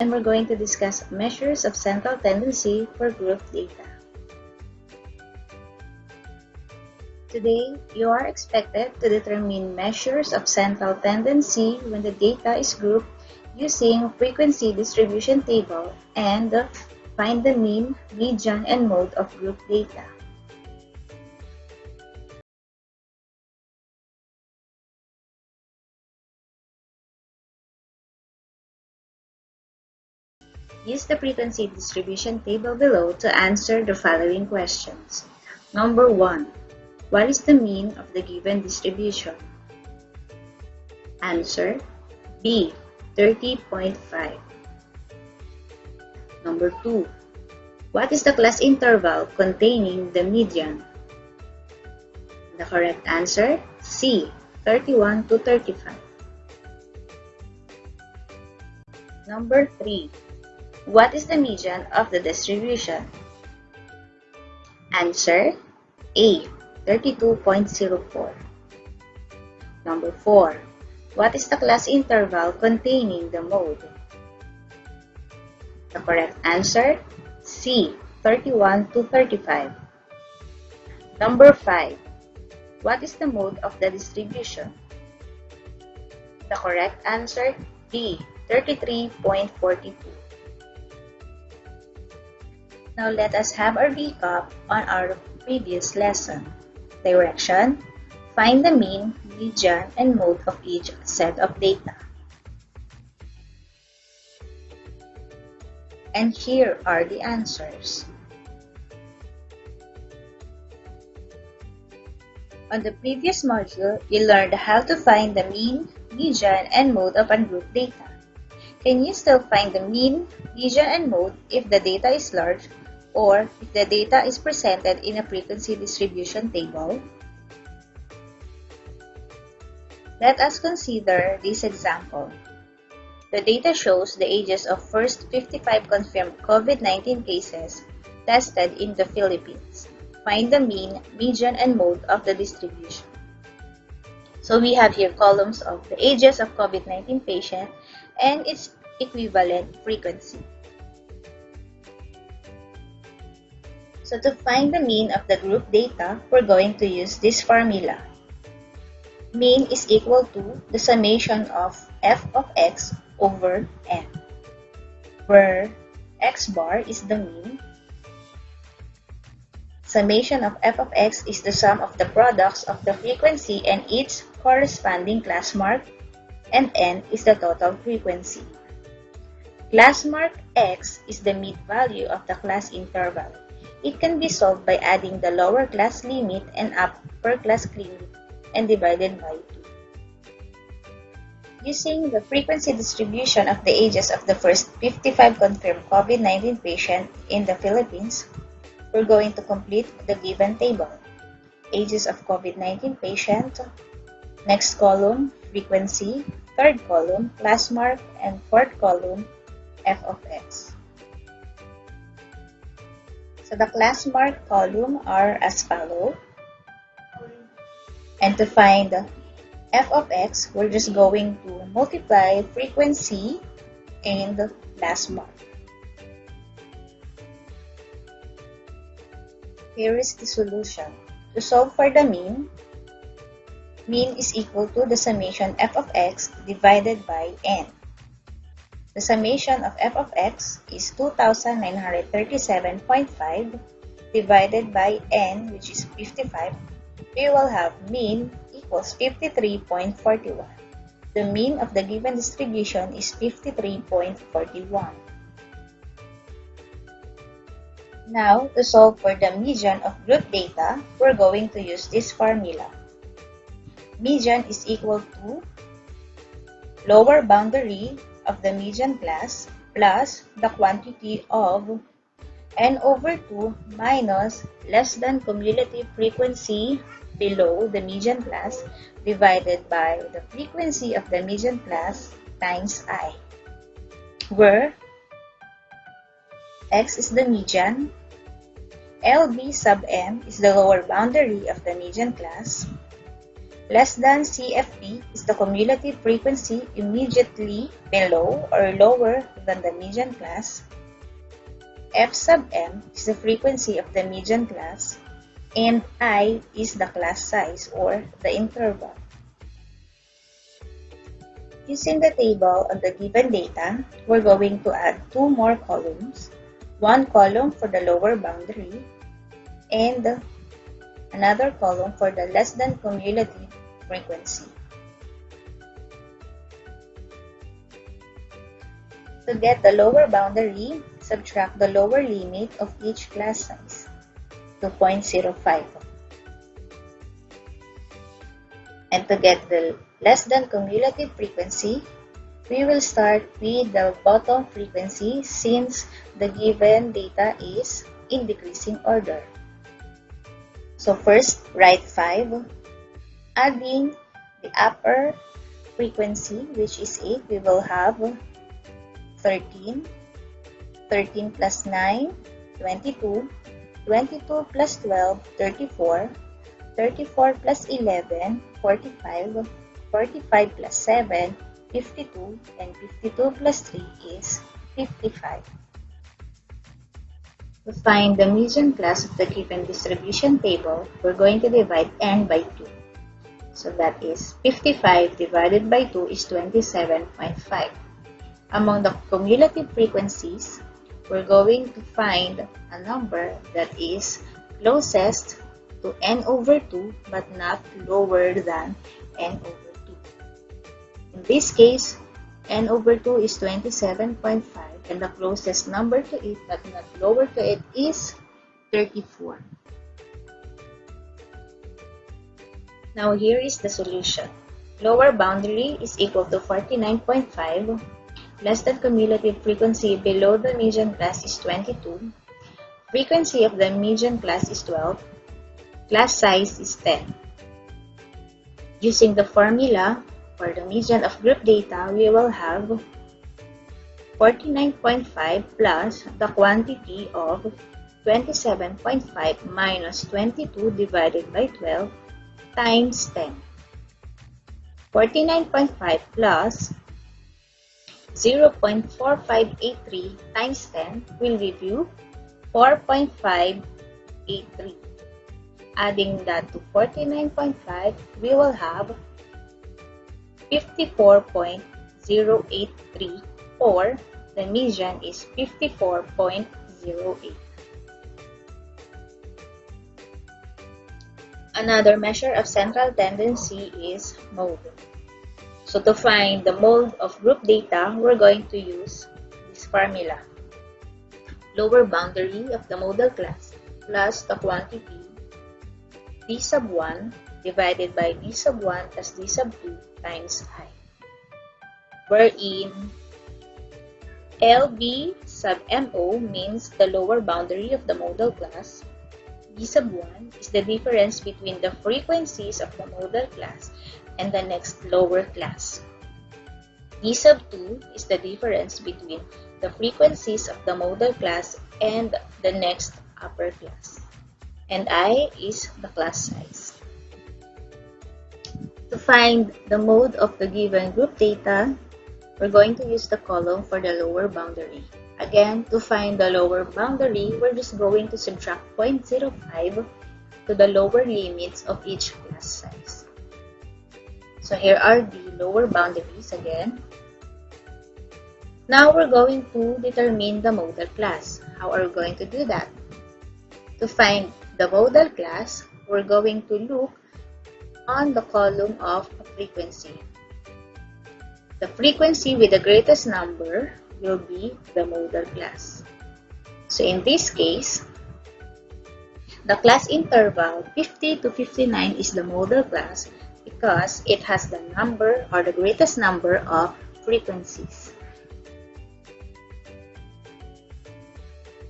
and we're going to discuss measures of central tendency for group data. Today, you are expected to determine measures of central tendency when the data is grouped using frequency distribution table and find the mean, median, and mode of group data. Use the frequency distribution table below to answer the following questions. Number 1. What is the mean of the given distribution? Answer B. 30.5. Number 2. What is the class interval containing the median? The correct answer, C. 31 to 35. Number 3. What is the median of the distribution? Answer A. 32.04. Number 4. What is the class interval containing the mode? The correct answer, C. 31 to 35. Number 5. What is the mode of the distribution? The correct answer, D. 33.42. Now let us have a recap on our previous lesson. Direction: find the mean, median, and mode of each set of data. And here are the answers. On the previous module, you learned how to find the mean, median, and mode of ungroup data. Can you still find the mean, median, and mode if the data is large or if the data is presented in a frequency distribution table? Let us consider this example. The data shows the ages of first 55 confirmed COVID-19 cases tested in the Philippines. Find the mean, median, and mode of the distribution. So we have here columns of the ages of COVID-19 patient and its equivalent frequency. So to find the mean of the group data, we're going to use this formula. Mean is equal to the summation of f of x over n, where x bar is the mean, summation of f of x is the sum of the products of the frequency and its corresponding class mark, and n is the total frequency. Class mark x is the mid-value of the class interval. It can be solved by adding the lower class limit and upper class limit and divided by 2. Using the frequency distribution of the ages of the first 55 confirmed COVID-19 patient in the Philippines, we're going to complete the given table. Ages of COVID-19 patient, next column, frequency, third column, class mark, and fourth column, f of x. So the class mark column are as follows. And to find f of x, we're just going to multiply frequency and class mark. Here is the solution. To solve for the mean is equal to the summation f of x divided by n. The summation of f of x is 2,937.5 divided by n, which is 55. We will have mean equals 53.41. The mean of the given distribution is 53.41. Now, to solve for the median of group data, we're going to use this formula. Median is equal to lower boundary of the median class plus the quantity of n over 2 minus less than cumulative frequency below the median class divided by the frequency of the median class times I, where x is the median, LB sub m is the lower boundary of the median class, Less than CFP is the cumulative frequency immediately below or lower than the median class. F sub m is the frequency of the median class, and I is the class size or the interval. Using the table on the given data, we're going to add two more columns. One column for the lower boundary and another column for the less than cumulative frequency. To get the lower boundary, subtract the lower limit of each class size to 0.05. And to get the less than cumulative frequency, we will start with the bottom frequency since the given data is in decreasing order. So first, write 5. Adding the upper frequency, which is 8, we will have 13. 13 plus 9, 22. 22 plus 12, 34. 34 plus 11, 45. 45 plus 7, 52. And 52 plus 3 is 55. To find the median class of the given distribution table, we're going to divide n by 2. So that is 55 divided by 2 is 27.5. Among the cumulative frequencies, we're going to find a number that is closest to n over 2 but not lower than n over 2. In this case, n over 2 is 27.5 and the closest number to it but not lower to it is 34. Now here is the solution. Lower boundary is equal to 49.5. Less than cumulative frequency below the median class is 22. Frequency of the median class is 12. Class size is 10. Using the formula for the median of group data, we will have 49.5 plus the quantity of 27.5 minus 22 divided by 12 times 10. 49.5 plus 0.4583 times 10 will give you 4.583. Adding that to 49.5, we will have 54.083 or the median is 54.08. Another measure of central tendency is mode. So to find the mode of group data, we're going to use this formula. Lower boundary of the modal class plus the quantity d sub 1 divided by d sub 1 plus d sub 2 times I, wherein LB sub MO means the lower boundary of the modal class. D sub 1 is the difference between the frequencies of the modal class and the next lower class. D sub 2 is the difference between the frequencies of the modal class and the next upper class. And I is the class size. To find the mode of the given group data, we're going to use the column for the lower boundary. Again, to find the lower boundary, we're just going to subtract 0.05 to the lower limits of each class size. So here are the lower boundaries again. Now we're going to determine the modal class. How are we going to do that? To find the modal class, we're going to look on the column of frequency. The frequency with the greatest number will be the modal class. So in this case, the class interval 50 to 59 is the modal class because it has the number or the greatest number of frequencies.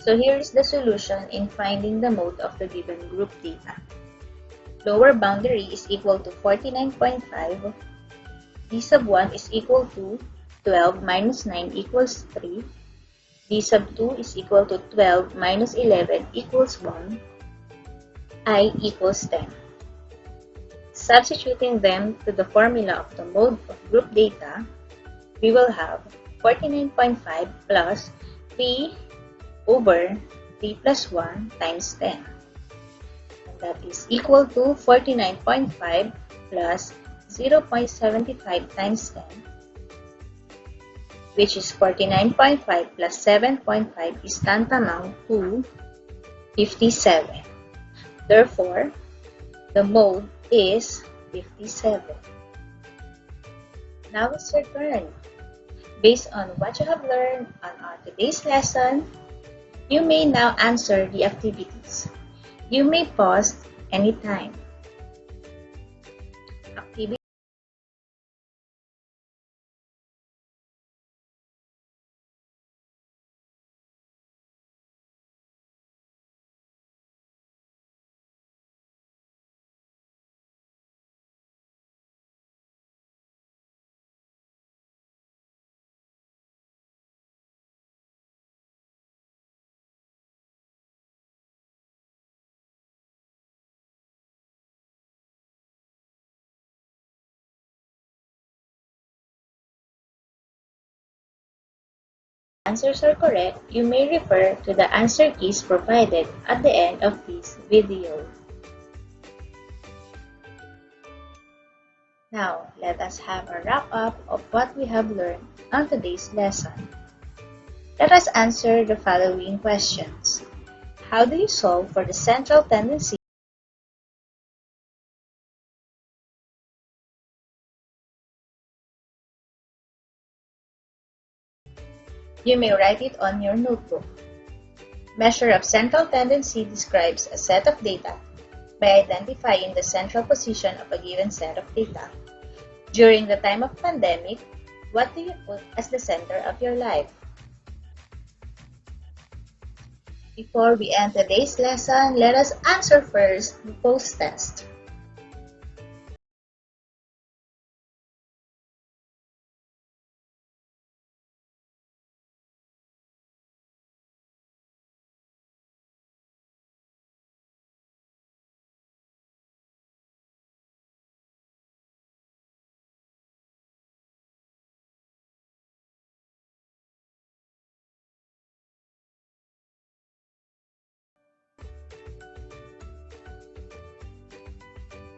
So here is the solution in finding the mode of the given group data. Lower boundary is equal to 49.5. D sub 1 is equal to 12 minus 9 equals 3. D sub 2 is equal to 12 minus 11 equals 1. I equals 10. Substituting them to the formula of the mode of group data, we will have 49.5 plus 3 over 3 plus 1 times 10. And that is equal to 49.5 plus 0.75 times 10, which is 49.5 plus 7.5 is tantamount to 57. Therefore, the mode is 57. Now it's your turn. Based on what you have learned on our today's lesson, you may now answer the activities. You may pause anytime. Activity answers are correct, you may refer to the answer keys provided at the end of this video. Now, let us have a wrap-up of what we have learned on today's lesson. Let us answer the following questions. How do you solve for the central tendency? You may write it on your notebook. Measure of central tendency describes a set of data by identifying the central position of a given set of data. During the time of pandemic, what do you put as the center of your life? Before we end today's lesson, let us answer first the post test.